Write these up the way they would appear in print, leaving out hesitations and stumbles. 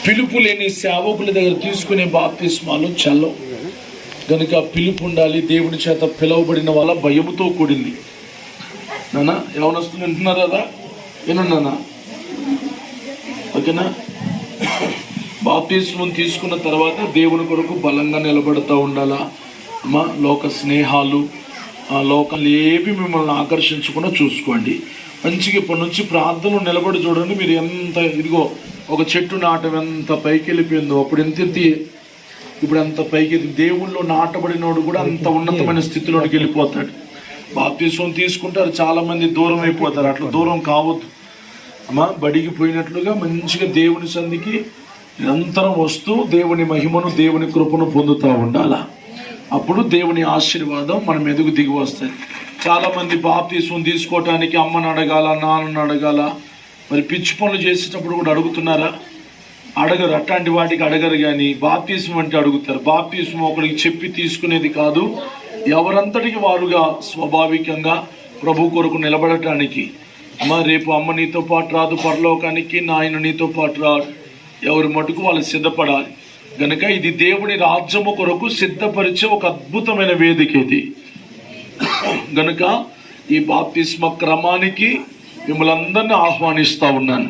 పిలుపు లేని సేవకుల దగ్గర తీసుకునే బాప్తిస్మాలు చల్లవు గనుక పిలుపు ఉండాలి. దేవుని చేత పిలువబడిన వాళ్ళ భయముతో కూడింది. నాన్న ఎవరొస్తుంది వింటున్నారు కదా, వినున్నానా? ఓకేనా? బాప్తిస్మం తీసుకున్న తర్వాత దేవుని కొరకు బలంగా నిలబడుతూ ఉండాలా అమ్మా. లోక స్నేహాలు, లోకాలు ఏవి మిమ్మల్ని ఆకర్షించకుండా చూసుకోండి. మంచిగా ఇప్పటి నుంచి ప్రార్థనలు నిలబడి చూడండి. మీరు ఎంత, ఇదిగో ఒక చెట్టు నాటం ఎంత పైకి వెళ్ళిపోయిందో, అప్పుడు ఎంత ఇప్పుడు అంత పైకి. దేవుళ్ళు నాటబడినోడు కూడా అంత ఉన్నతమైన స్థితిలోకి వెళ్ళిపోతాడు. బాప్తిస్మం తీసుకుంటారు, చాలా మంది దూరం అయిపోతారు. అట్లా దూరం కావద్దు అమ్మా. బడికి పోయినట్లుగా మంచిగా దేవుని సంధికి నిరంతరం వస్తూ దేవుని మహిమను, దేవుని కృపను పొందుతూ ఉండాలా. అప్పుడు దేవుని ఆశీర్వాదం మన మెదుగు దిగి వస్తాయి. చాలామంది బాప్తిస్మం తీసుకోవటానికి అమ్మని అడగాల, నాన్నని అడగాల. మరి పిచ్చి పనులు చేసేటప్పుడు కూడా అడుగుతున్నారా? అడగరు. అట్లాంటి వాటికి అడగరు. కానీ బాప్తిస్మం అంటే అడుగుతారు. బాప్తిస్మం ఒకరికి చెప్పి తీసుకునేది కాదు. ఎవరంతటికి వారుగా స్వాభావికంగా ప్రభు కొరకు నిలబడటానికి. అమ్మ రేపు అమ్మ నీతో పాటు రాదు పరలోకానికి, నాయన నీతో పాటు రాదు. ఎవరి మటుకు వాళ్ళు సిద్ధపడాలి. గనక ఇది దేవుని రాజ్యము కొరకు సిద్ధపరిచే ఒక అద్భుతమైన వేదిక ఇది. గనుక ఈ బాప్తిస్మ క్రమానికి మిమ్మల్ని అందరినీ ఆహ్వానిస్తూ ఉన్నాను.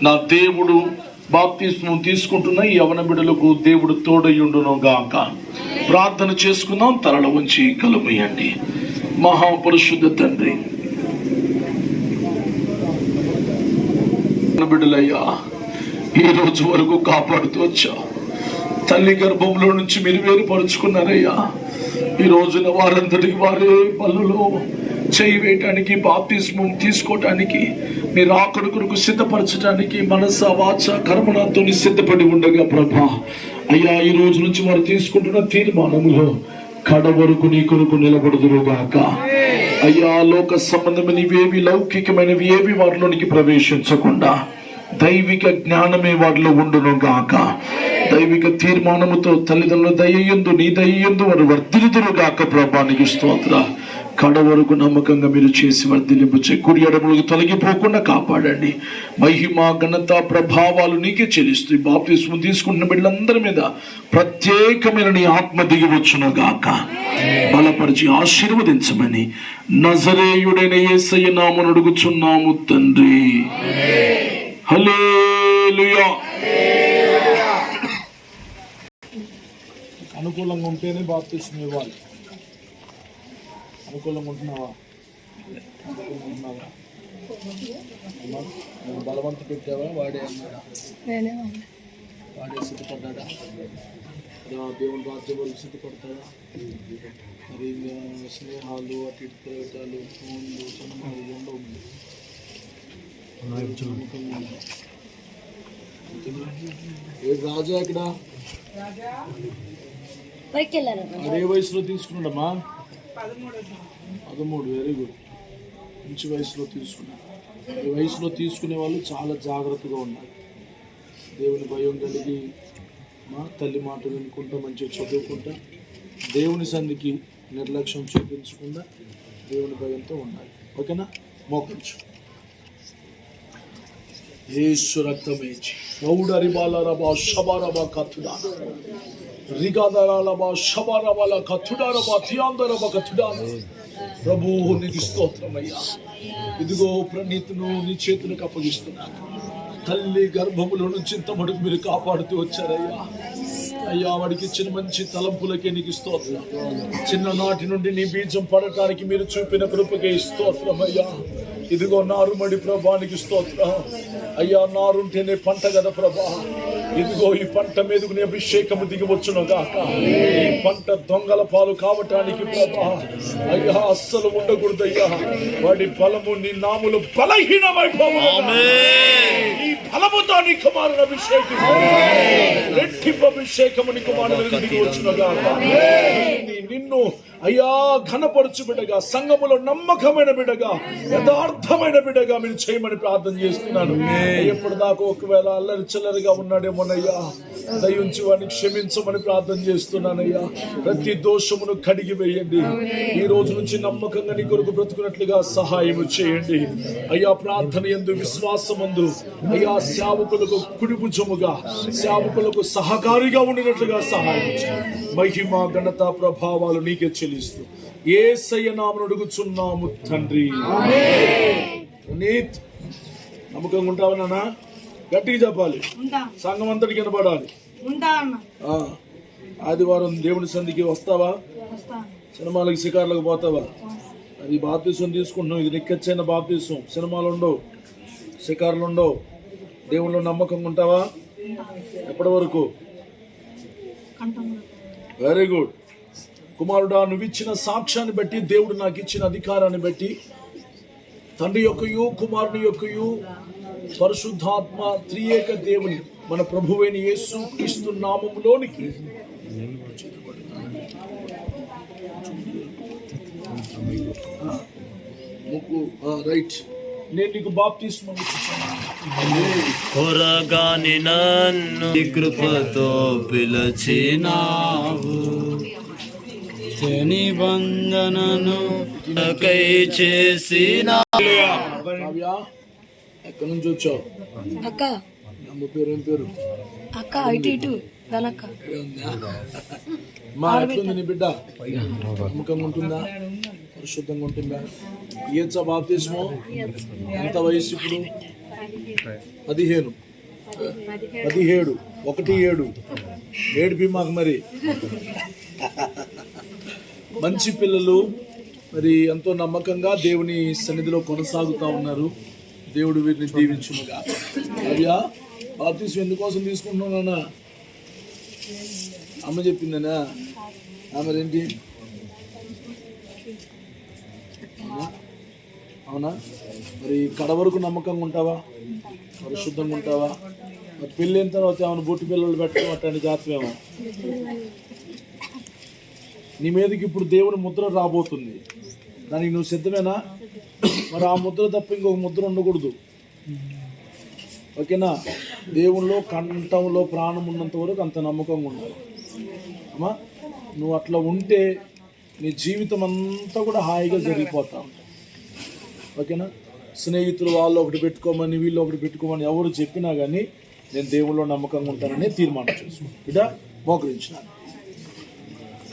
నా దేవుడు బాప్తిస్మం తీసుకుంటున్న ఈ యవన బిడ్డలకు దేవుడు తోడయ్యుండును గాక. ప్రార్థన చేసుకుందాం. తరల ఉంచి కలుమయ్యండి. మహాపరిశుద్ధ తండ్రి, బిడ్డలయ్యా, ఈ రోజు వరకు కాపాడుతూ వచ్చా. తల్లి గర్భంలో నుంచి మీరు వేరుపరుచుకున్నారయ్యా. ఈ రోజున వారందరికీ వారే పనులలో చేయి వేయటానికి, బాప్తిస్మం తీసుకోవటానికి, మీరు రాకడ కొరకు సిద్ధపరచడానికి మనస వాచ కర్మలతో సిద్ధపడి ఉండగా ప్రభా అయ్యా, ఈ రోజు నుంచి వారు తీసుకుంటున్న తీర్మానంలో కడ వరకు నీ కొరకు నిలబడుదురుగాక. అయ్యా, లోక సంబంధమైనవి ఏవి, లౌకికమైనవి ఏవి వారిలోనికి ప్రవేశించకుండా దైవిక జ్ఞానమే వారిలో ఉండును గాక. దైవిక తీర్మానముతో తల్లిదండ్రుల దయ్యందు, నీ దయ్యందు వారు వర్ధిల్లుదురు గాక. ప్రభానికి స్తోత్ర. కడ వరకు నమ్మకంగా మీరు చేసి వర్ధిల్లింపు కుడి ఎడములకు తొలగిపోకుండా కాపాడండి. మహిమ, ఘనత, ప్రభావాలు నీకే చెల్లిస్తూ బాప్తిస్మం తీసుకుంటున్న బిడ్డలందరి మీద ప్రత్యేకమైన నీ ఆత్మ దిగివచ్చును గాక. బలపరిచి ఆశీర్వదించమని నజరేయుడైన యేసయ్య నామమున అడుగుచున్నాము తండ్రి. హల్లెలూయా. అనుకూలంగా ఉంటేనే బాప్తిస్మం ఇవ్వాలి. అనుకూలంగా ఉంటున్నావా? బలవంత పెట్టావా? వాడే అన్నాడా? వాడే సిద్ధపడ్డా? దేవుని రాజ్యం వరకు సిద్ధపడతాడా? మరి స్నేహాలు, అటు ఇటు తిరగటాలు, ఫోన్లు, సినిమాలు ఉండవు. రాజా ఇక్కడ ఏ వయసులో తీసుకున్నాడమ్మా? 13. Very good. మంచి వయసులో తీసుకున్నాడు. ఈ వయసులో తీసుకునే వాళ్ళు చాలా జాగ్రత్తగా ఉన్నారు. దేవుని భయం కలిగి తల్లి మాట వినుకుంటా, మంచిగా చదువుకుంటా, దేవుని సంధికి నిర్లక్ష్యం చూపించకుండా దేవుని భయంతో ఉండాలి. ఓకేనా? మోకరించు. యేసు రక్తమేచి రౌడరి బాలరబా షబరబా కతుడా రిగాదరలబా షబరబల కతుడారబా తియాందరబా కతుడా. ప్రభు నీకు స్తోత్రమయ్యా. ఇదిగో ప్రణీతును నీ చేతులకు అప్పగిస్తున్నాను. తల్లి గర్భములో నుంచి ఇంతమడుగు మీరు కాపాడుతూ వచ్చారయ్యా. అయ్యా, వాడికి ఇచ్చిన మంచి తలంపులకే నీకు స్తోత్రం. చిన్ననాటి నుండి నీ బీజం పడటానికి మీరు చూపిన కృపకే స్తోత్రం అయ్యా. ఇదిగో నారుమడి ప్రభానికి స్తోత్రం అయ్యా. నారుంటేనే పంట కదా ప్రభా. ఇదిగో ఈ పంట మీదకు నీ అభిషేకము దిగివచ్చును గాక. ఈ పంట దొంగల పాలు కావటానికి ప్రభా అయ్యా అస్సలు ఉండకూడదయ్యా. వాడి బలము నీ నాములు బలహీనమైపోవాలి. ఈ బలముతో నీ కుమారుని అభిషేకిస్తూ రెట్టింపు అభిషేకము నీ కుమారుని దిగివచ్చును గాక. నిన్ను అయ్యా ఘనపరచు బిడ్డగా, సంఘములో నమ్మకమైన బిడ్డగా, యథార్థమైన బిడ్డగా మీరు చేయమని ప్రార్థన చేస్తున్నాను. ఎప్పుడు దాకా ఒకవేళ అల్లరి చిల్లరిగా ఉన్నాడేమోనయ్యా, దయించి వాడిని క్షమించమని ప్రార్థన చేస్తున్నానయ్యా. ప్రతి దోషమును కడిగి వేయండి. ఈ రోజు నుంచి నమ్మకంగా నీ కొరకు బ్రతుకున్నట్లుగా సహాయం చేయండి అయ్యా. ప్రార్థన యందు విశ్వాసమందు అయ్యా సేవకులకు కుడిభుజముగా, సేవకులకు సహకారిగా ఉండినట్లుగా సహాయం చేయండి. మహిమ ఘనత ప్రభావాలు నీకే చెల్లిస్తూ యేసయ్య నామమున అడుగుచున్నాము తండ్రి. నీత్ నమ్మకంగా ఉంటావా నాన్న? గట్టిగా చెప్పాలి, సంఘం అంతటికి వినపడాలి. ఆదివారం దేవుని సంధికి వస్తావా? సినిమాలకి షికార్లకు పోతావా? అది బాప్తీసం తీసుకుంటున్నావు. ఇది నిక్కచ్చైన బాప్తీసం. సినిమాలు ఉండవు, షికార్లు ఉండవు. దేవుళ్ళు నమ్మకంగా ఉంటావా? ఎప్పటి వరకు? Very good. కుమారుడా, నువ్వు ఇచ్చిన సాక్ష్యాన్ని బట్టి, దేవుడు నాకు ఇచ్చిన అధికారాన్ని బట్టి, తండ్రి యొక్కయు కుమారుని యొక్కయు పరిశుద్ధాత్మ త్రియేక దేవుని మన ప్రభువైన యేసు క్రీస్తు నామములోనికి రైట్ నేను నీకు బాప్తిస్మం కొరగాని నన్ను కృపతో పిలచినావు, నిబంధనను కై చేసిన. ఎక్కడి నుంచి వచ్చావు? అక్క. అమ్మ పేరు ఏం పేరు? అక్క. ఇటు వెనక్క. మా ఎట్లుంది నీ బిడ్డ? నమ్మకంగా ఉంటుందా? పరిశుద్ధంగా ఉంటుందా? ఇయ్యచ్చా బాప్తిస్మం? ఎంత వయసు ఇప్పుడు? 15 17 ఏడిపి మాకు మరి. మంచి పిల్లలు మరి ఎంతో నమ్మకంగా దేవుని సన్నిధిలో కొనసాగుతూ ఉన్నారు. దేవుడు వీరిని దీవించునుగా. అయ్యా, బాప్తిస్మం ఎందుకోసం తీసుకుంటున్నానా? అమ్మ చెప్పిందనా? మరేంటి? అవునా? మరి కడ వరకు నమ్మకంగా ఉంటావా? పరిశుద్ధంగా ఉంటావా? మరి పెళ్ళి అయిన తర్వాత ఏమైనా బొట్టు పిల్లలు పెట్టడం అట్లాంటి జాతవేమో. నీ మీదకి ఇప్పుడు దేవుని ముద్ర రాబోతుంది. దానికి నువ్వు సిద్ధమేనా? మరి ఆ ముద్ర తప్ప ఇంకొక ముద్ర ఉండకూడదు. ఓకేనా? దేవునిలో కంఠంలో ప్రాణం ఉన్నంత వరకు అంత నమ్మకంగా ఉండాలి అమ్మా. నువ్వు అట్లా ఉంటే నీ జీవితం అంతా కూడా హాయిగా జరిగిపోతా ఉంటుంది. ఓకేనా? స్నేహితులు వాళ్ళు ఒకటి పెట్టుకోమని, వీళ్ళు ఒకటి పెట్టుకోమని ఎవరు చెప్పినా కానీ నేను దేవుల్లో నమ్మకంగా ఉంటానని తీర్మానం చేసుకున్నాను. బిడ్డ మోకరించినాను.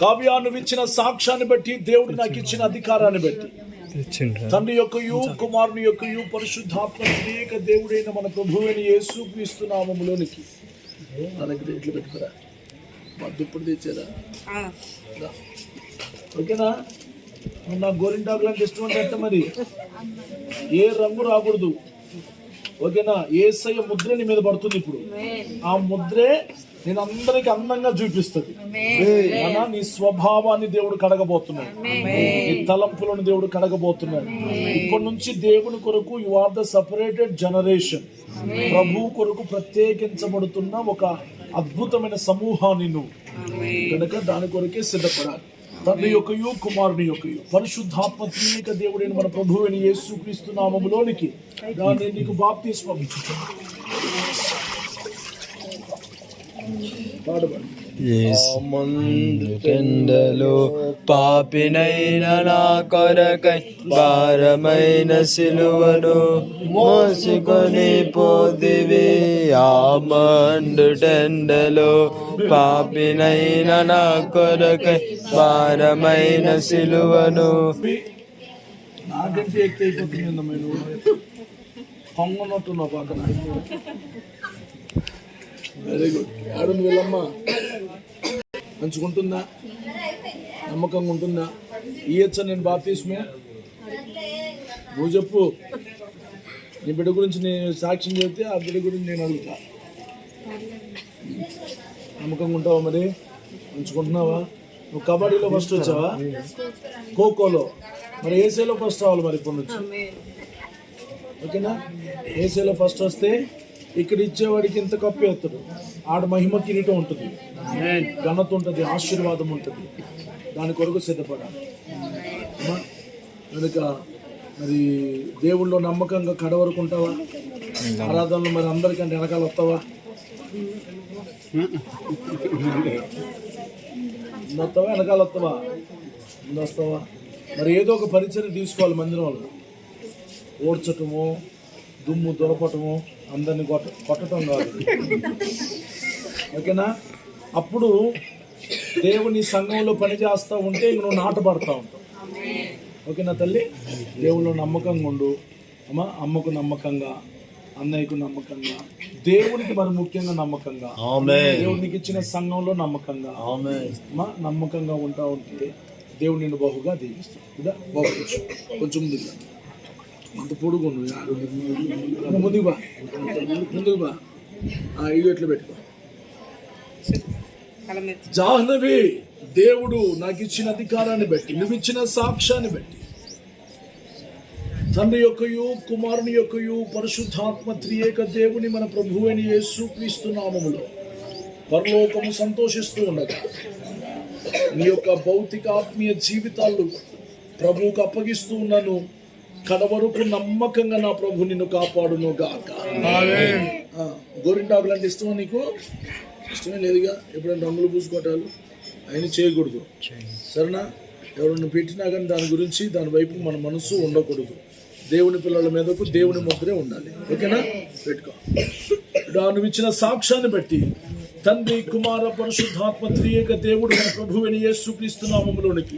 కావ్య, నువ్వు ఇచ్చిన సాక్ష్యాన్ని బట్టి, దేవుడు నాకు ఇచ్చిన అధికారాన్ని బట్టి, తండ్రి యొక్కయు కుమారుని యొక్కయు పరిశుద్ధాత్మ త్రియేక దేవుడైన మన ప్రభువైన యేసు క్రీస్తు నామములోనికి నా దగ్గర ఇట్లు పెట్టుకురా. మా దుప్పుడు తెచ్చారా? ఓకేనా? నాకు గోరింటాకులు అంటే ఇష్టం అంటే మరి ఏ రంగు రాకూడదు. ఓకేనా? యేసయ్య ముద్ర నీ మీద పడుతుంది ఇప్పుడు. ఆ ముద్రే నేను అందరికి అందంగా చూపిస్తుంది. నీ స్వభావాన్ని దేవుడు కడగబోతున్నాడు. నీ తలంపులను దేవుడు కడగబోతున్నాడు. ఇప్పటి నుంచి దేవుని కొరకు you are the separated generation. ప్రభు కొరకు ప్రత్యేకించబడుతున్న ఒక అద్భుతమైన సమూహాన్ని నువ్వు కనుక దాని కొరకే సిద్ధపడాలి. తండ్రి యొక్కయు కుమారుని యొక్కయు పరిశుద్ధాత్మ త్రియేక దేవుడైన మన ప్రభువైన యేసు క్రీస్తు నామములోనికి దాన్ని నీకు బాప్తిస్మం ఇచ్చుచున్నాను. ముందుకెండలో పాపినైన నా కొరకై భారమైన సిలువను మోసుకొని పోదివి. ఆ మండుటెండలో పాపినైన నా కొరకై భారమైన సిలువను. నాకంటే ఎక్కువ అయిపోతుంది పొంగనట్టున్నావు పక్కన. Very good. ఆడుంది వీళ్ళమ్మా మంచిగుంటుందా? నమ్మకంగా ఉంటుందా? ఇయ్యచ్చా నేను బాప్తిస్మం? నువ్వు చెప్పు. నీ బిడ్డ గురించి నేను సాక్ష్యం చెప్తే ఆ బిడ్డ గురించి నేను అడుగుతా. నమ్మకంగా ఉంటావా? మరి మంచుకుంటున్నావా? నువ్వు కబడ్డీలో ఫస్ట్ వచ్చావా? ఖోఖోలో మరి ఏసీలో ఫస్ట్ రావాలి మరి ఇప్పటి నుంచి. ఓకేనా? ఏసీలో ఫస్ట్ వస్తే ఇక్కడ ఇచ్చేవాడికి ఇంత కప్పు ఎత్తాడు. ఆడ మహిమ కిరీటం ఉంటుంది, ఘనత ఉంటుంది, ఆశీర్వాదం ఉంటుంది. దాని కొరకు సిద్ధపడాలి కనుక మరి దేవుళ్ళో నమ్మకంగా కడ వరకు ఉంటావా? ఆరాధనలో మరి అందరికంటే వెనకాల వస్తావా? ముందు వస్తావా వెనకాల వస్తావా? ముందు వస్తావా? మరి ఏదో ఒక పరిచయం తీసుకోవాలి మందిరం వాళ్ళు. ఓడ్చటము, దుమ్ము దొరపటము, అందరిని కొట్టడం కాదు, ఓకేనా? అప్పుడు దేవుని సంఘంలో పని చేస్తూ ఉంటే ఇంక నువ్వు నాటపడతా ఉంటావు, ఓకేనా తల్లి? దేవుళ్ళు నమ్మకంగా ఉండు అమ్మా. అమ్మకు నమ్మకంగా, అన్నయ్యకు నమ్మకంగా, దేవునికి మరి ముఖ్యంగా నమ్మకంగా, దేవునికి ఇచ్చిన సంఘంలో నమ్మకంగా అమ్మా నమ్మకంగా ఉంటా ఉంటే దేవుడు నిన్ను బహుగా దీవిస్తాడు. ఇదా బాగుంచు, కొంచెం ముందుగా, అంత పొడుగు ముందుకు బా, ముందుకు బా. ఇవి ఎట్లా పెట్టుకో. జాహ్నవి, దేవుడు నాకు ఇచ్చిన అధికారాన్ని బట్టి, నువ్వు ఇచ్చిన సాక్ష్యాన్ని బట్టి, తండ్రి యొక్కయు కుమారుని యొక్కయు పరిశుద్ధాత్మ త్రియేక దేవుని మన ప్రభువు అయిన యేసుక్రీస్తు నామములో పరలోకము సంతోషిస్తూ ఉండగా నీ యొక్క భౌతిక ఆత్మీయ జీవితాలు ప్రభువుకు అప్పగిస్తూ ఉన్నాను. కడవరకు నమ్మకంగా నా ప్రభు నిన్ను కాపాడును గాక. గోరింటాకులు అంటే ఇష్టమా నీకు? ఇష్టమే లేదుగా. ఎప్పుడైనా రంగులు పూసుకోవటాలు ఆయన చేయకూడదు, సరేనా? ఎవరన్నా పెట్టినా కానీ దాని గురించి దాని వైపు మన మనసు ఉండకూడదు. దేవుని పిల్లల మీదకు దేవుని ముద్రే ఉండాలి, ఓకేనా? పెట్టుకో. నువ్వు ఇచ్చిన సాక్ష్యాన్ని బట్టి తండ్రి కుమార పరిశుద్ధాత్మ త్రియేక దేవుడు మన ప్రభువైన యేసుక్రీస్తు నామములోనికి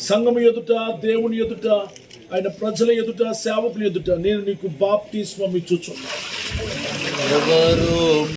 సంఘము ఎదుట, దేవుని ఎదుట, ఆయన ప్రజల ఎదుట, సేవకుల ఎదుట నేను నీకు బాప్తిస్మం ఇచ్చుచున్నాను.